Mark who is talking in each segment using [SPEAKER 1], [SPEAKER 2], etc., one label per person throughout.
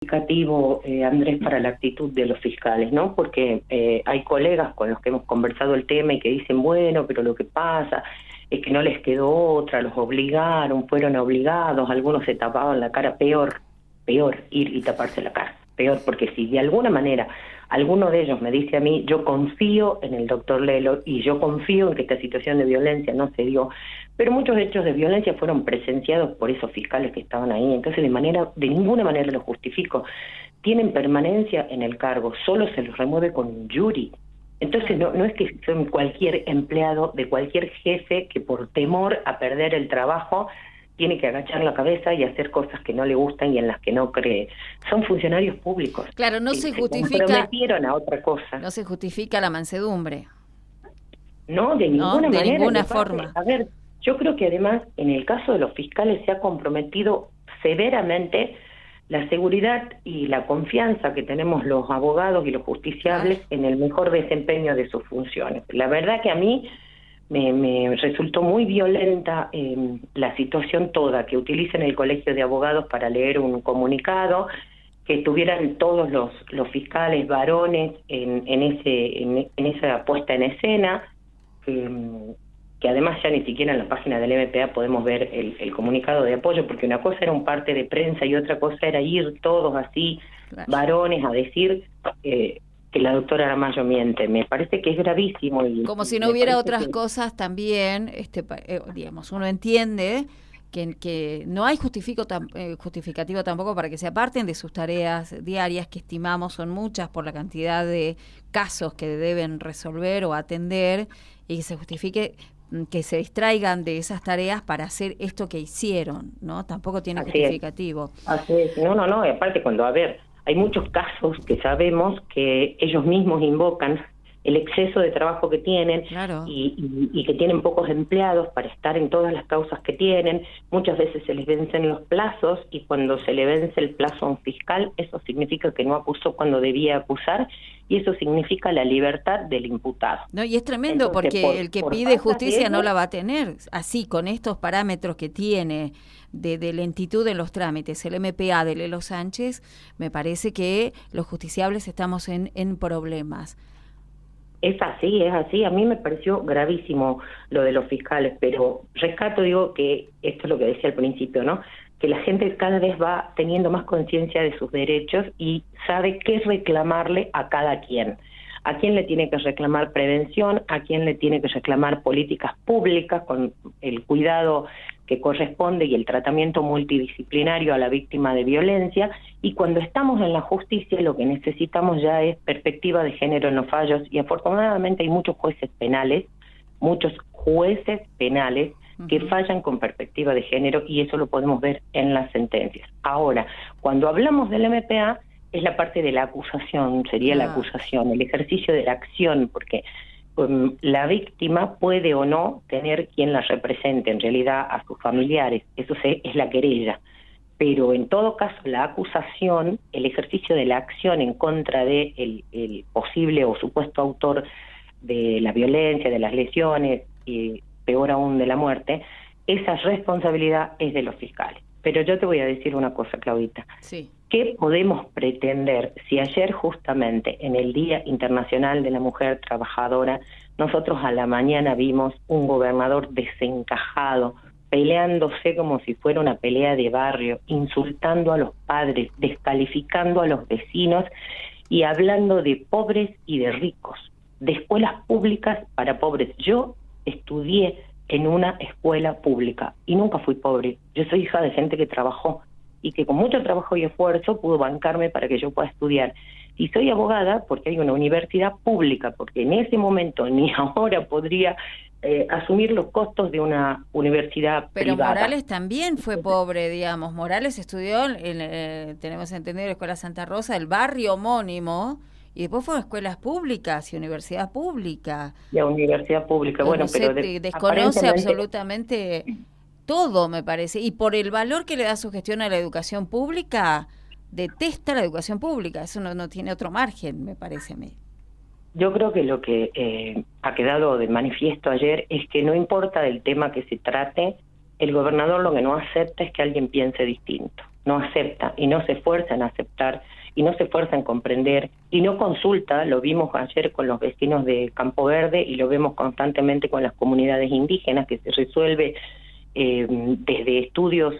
[SPEAKER 1] Significativo, Andrés, para la actitud de los fiscales, ¿no? Porque hay colegas con los que hemos conversado el tema y que dicen, bueno, pero lo que pasa es que no les quedó otra, los obligaron, fueron obligados, algunos se tapaban la cara, peor ir y taparse la cara, peor, porque si de alguna manera alguno de ellos me dice a mí, yo confío en el doctor Lelo y yo confío en que esta situación de violencia no se dio, pero muchos hechos de violencia fueron presenciados por esos fiscales que estaban ahí, entonces de ninguna manera lo justifico. Tienen permanencia en el cargo, solo se los remueve con un jury. Entonces no es que son cualquier empleado de cualquier jefe que por temor a perder el trabajo tiene que agachar la cabeza y hacer cosas que no le gustan y en las que no cree. Son funcionarios públicos.
[SPEAKER 2] Claro, no se justifica.
[SPEAKER 1] Comprometieron a otra cosa.
[SPEAKER 2] No se justifica la mansedumbre.
[SPEAKER 1] No, de ninguna manera.
[SPEAKER 2] De ninguna forma.
[SPEAKER 1] A ver, yo creo que además en el caso de los fiscales se ha comprometido severamente la seguridad y la confianza que tenemos los abogados y los justiciables en el mejor desempeño de sus funciones. La verdad que a mí me resultó muy violenta la situación toda, que utilicen el Colegio de Abogados para leer un comunicado, que tuvieran todos los fiscales varones en esa puesta en escena, que además ya ni siquiera en la página del MPA podemos ver el comunicado de apoyo, porque una cosa era un parte de prensa y otra cosa era ir todos así, varones, a decir que la doctora Aramayo miente. Me parece que es gravísimo.
[SPEAKER 2] Como si no hubiera otras cosas también, digamos, uno entiende que no hay justificativo tampoco para que se aparten de sus tareas diarias, que estimamos son muchas por la cantidad de casos que deben resolver o atender, y que se justifique que se distraigan de esas tareas para hacer esto que hicieron, ¿no? Tampoco tiene justificativo.
[SPEAKER 1] Así es. No, y aparte hay muchos casos que sabemos que ellos mismos invocan el exceso de trabajo que tienen,
[SPEAKER 2] claro,
[SPEAKER 1] y que tienen pocos empleados para estar en todas las causas que tienen. Muchas veces se les vencen los plazos, y cuando se le vence el plazo a un fiscal, eso significa que no acusó cuando debía acusar, y eso significa la libertad del imputado.
[SPEAKER 2] No, y es tremendo. Entonces, porque el que pide justicia no la va a tener así, con estos parámetros que tiene de lentitud en los trámites el MPA de Lelo Sánchez. Me parece que los justiciables estamos en problemas.
[SPEAKER 1] Es así. A mí me pareció gravísimo lo de los fiscales, pero rescato, digo, que esto es lo que decía al principio, ¿no? Que la gente cada vez va teniendo más conciencia de sus derechos y sabe qué reclamarle a cada quien. A quién le tiene que reclamar prevención, a quién le tiene que reclamar políticas públicas con el cuidado que corresponde y el tratamiento multidisciplinario a la víctima de violencia. Y cuando estamos en la justicia, lo que necesitamos ya es perspectiva de género en los fallos, y afortunadamente hay muchos jueces penales que fallan con perspectiva de género, y eso lo podemos ver en las sentencias. Ahora, cuando hablamos del MPA, es la parte de la acusación, sería la acusación, el ejercicio de la acción, porque la víctima puede o no tener quien la represente, en realidad a sus familiares, eso es la querella. Pero en todo caso, la acusación, el ejercicio de la acción en contra de el posible o supuesto autor de la violencia, de las lesiones y peor aún de la muerte, esa responsabilidad es de los fiscales. Pero yo te voy a decir una cosa, Claudita.
[SPEAKER 2] Sí.
[SPEAKER 1] ¿Qué podemos pretender si ayer justamente en el Día Internacional de la Mujer Trabajadora nosotros a la mañana vimos un gobernador desencajado, peleándose como si fuera una pelea de barrio, insultando a los padres, descalificando a los vecinos y hablando de pobres y de ricos, de escuelas públicas para pobres? Yo estudié en una escuela pública y nunca fui pobre. Yo soy hija de gente que trabajó y que con mucho trabajo y esfuerzo pudo bancarme para que yo pueda estudiar. Y soy abogada porque hay una universidad pública, porque en ese momento ni ahora podría asumir los costos de una universidad
[SPEAKER 2] pero
[SPEAKER 1] privada.
[SPEAKER 2] Pero Morales también fue pobre, digamos. Morales estudió, tenemos entendido, la Escuela Santa Rosa, el barrio homónimo, y después fue a escuelas públicas y universidad pública.
[SPEAKER 1] Y a universidad pública, bueno, pero
[SPEAKER 2] desconoce absolutamente todo, me parece, y por el valor que le da su gestión a la educación pública, detesta la educación pública. Eso no tiene otro margen, me parece a mí.
[SPEAKER 1] Yo creo que lo que ha quedado de manifiesto ayer es que no importa del tema que se trate, el gobernador lo que no acepta es que alguien piense distinto. no acepta y no se esfuerza en aceptar y no se esfuerza en comprender y no consulta. Lo vimos ayer con los vecinos de Campo Verde y lo vemos constantemente con las comunidades indígenas, que se resuelve desde estudios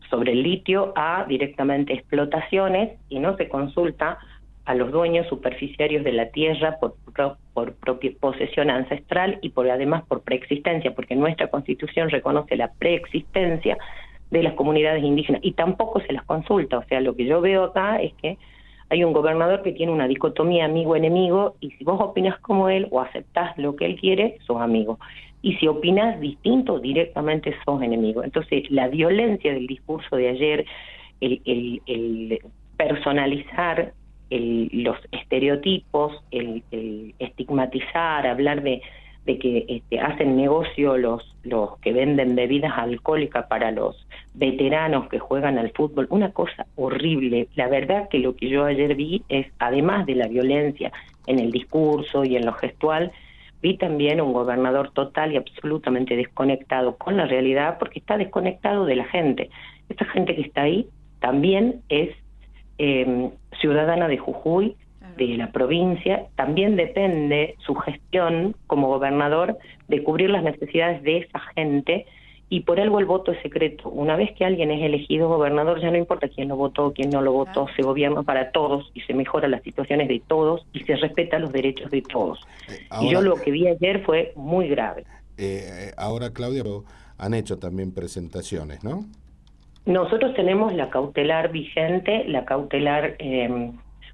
[SPEAKER 1] sobre el litio a directamente explotaciones, y no se consulta a los dueños superficiarios de la tierra por propia posesión ancestral y además por preexistencia, porque nuestra Constitución reconoce la preexistencia de las comunidades indígenas y tampoco se las consulta. O sea, lo que yo veo acá es que hay un gobernador que tiene una dicotomía amigo-enemigo, y si vos opinás como él o aceptás lo que él quiere, sos amigo. Y si opinás distinto, directamente sos enemigo. Entonces, la violencia del discurso de ayer, el personalizar los estereotipos, el estigmatizar, hablar de que hacen negocio los que venden bebidas alcohólicas para los veteranos que juegan al fútbol, una cosa horrible. La verdad que lo que yo ayer vi es, además de la violencia en el discurso y en lo gestual, vi también un gobernador total y absolutamente desconectado con la realidad, porque está desconectado de la gente. Esta gente que está ahí también es ciudadana de Jujuy, de la provincia, también depende su gestión como gobernador de cubrir las necesidades de esa gente, y por algo el voto es secreto. Una vez que alguien es elegido gobernador, ya no importa quién lo votó, quién no lo votó, se gobierna para todos y se mejoran las situaciones de todos y se respetan los derechos de todos. Ahora, y yo lo que vi ayer fue muy grave.
[SPEAKER 3] Ahora, Claudia, han hecho también presentaciones, ¿no?
[SPEAKER 1] Nosotros tenemos la cautelar vigente, la cautelar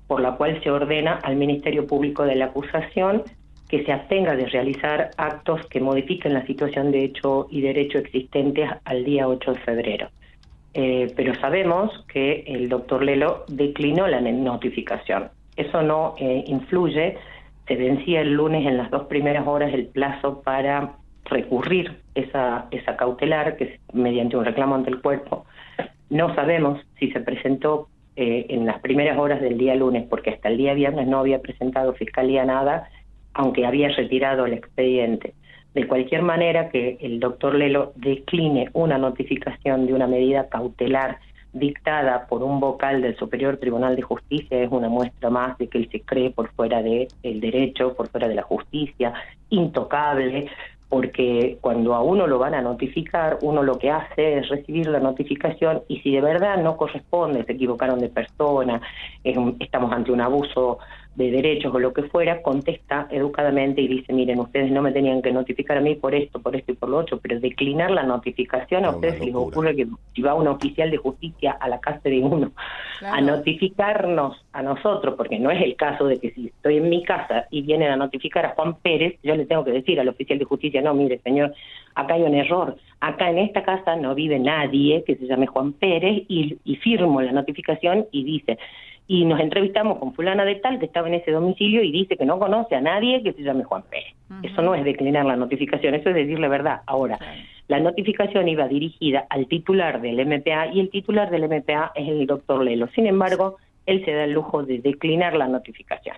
[SPEAKER 1] por la cual se ordena al Ministerio Público de la Acusación que se abstenga de realizar actos que modifiquen la situación de hecho y derecho existentes al día 8 de febrero. Pero sabemos que el doctor Lelo declinó la notificación. Eso no influye. Se vencía el lunes en las 2 primeras horas el plazo para recurrir esa cautelar, que es mediante un reclamo ante el cuerpo. No sabemos si se presentó en las primeras horas del día lunes, porque hasta el día viernes no había presentado Fiscalía nada, aunque había retirado el expediente. De cualquier manera, que el doctor Lelo decline una notificación de una medida cautelar dictada por un vocal del Superior Tribunal de Justicia es una muestra más de que él se cree por fuera del derecho, por fuera de la justicia, intocable, porque cuando a uno lo van a notificar, uno lo que hace es recibir la notificación, y si de verdad no corresponde, se equivocaron de persona, estamos ante un abuso de derechos o lo que fuera, contesta educadamente y dice: miren, ustedes no me tenían que notificar a mí por esto y por lo otro. Pero declinar la notificación, a ustedes les ocurre que si va un oficial de justicia a la casa de uno a notificarnos a nosotros, porque no es el caso de que si estoy en mi casa y vienen a notificar a Juan Pérez, yo le tengo que decir al oficial de justicia: no, mire señor, acá hay un error, acá en esta casa no vive nadie que se llame Juan Pérez, y firmo la notificación y dice: y nos entrevistamos con fulana de tal que estaba en ese domicilio y dice que no conoce a nadie que se llame Juan Pérez. Eso no es declinar la notificación, eso es decir la verdad. Ahora, la notificación iba dirigida al titular del MPA, y el titular del MPA es el doctor Lelo. Sin embargo, él se da el lujo de declinar la notificación.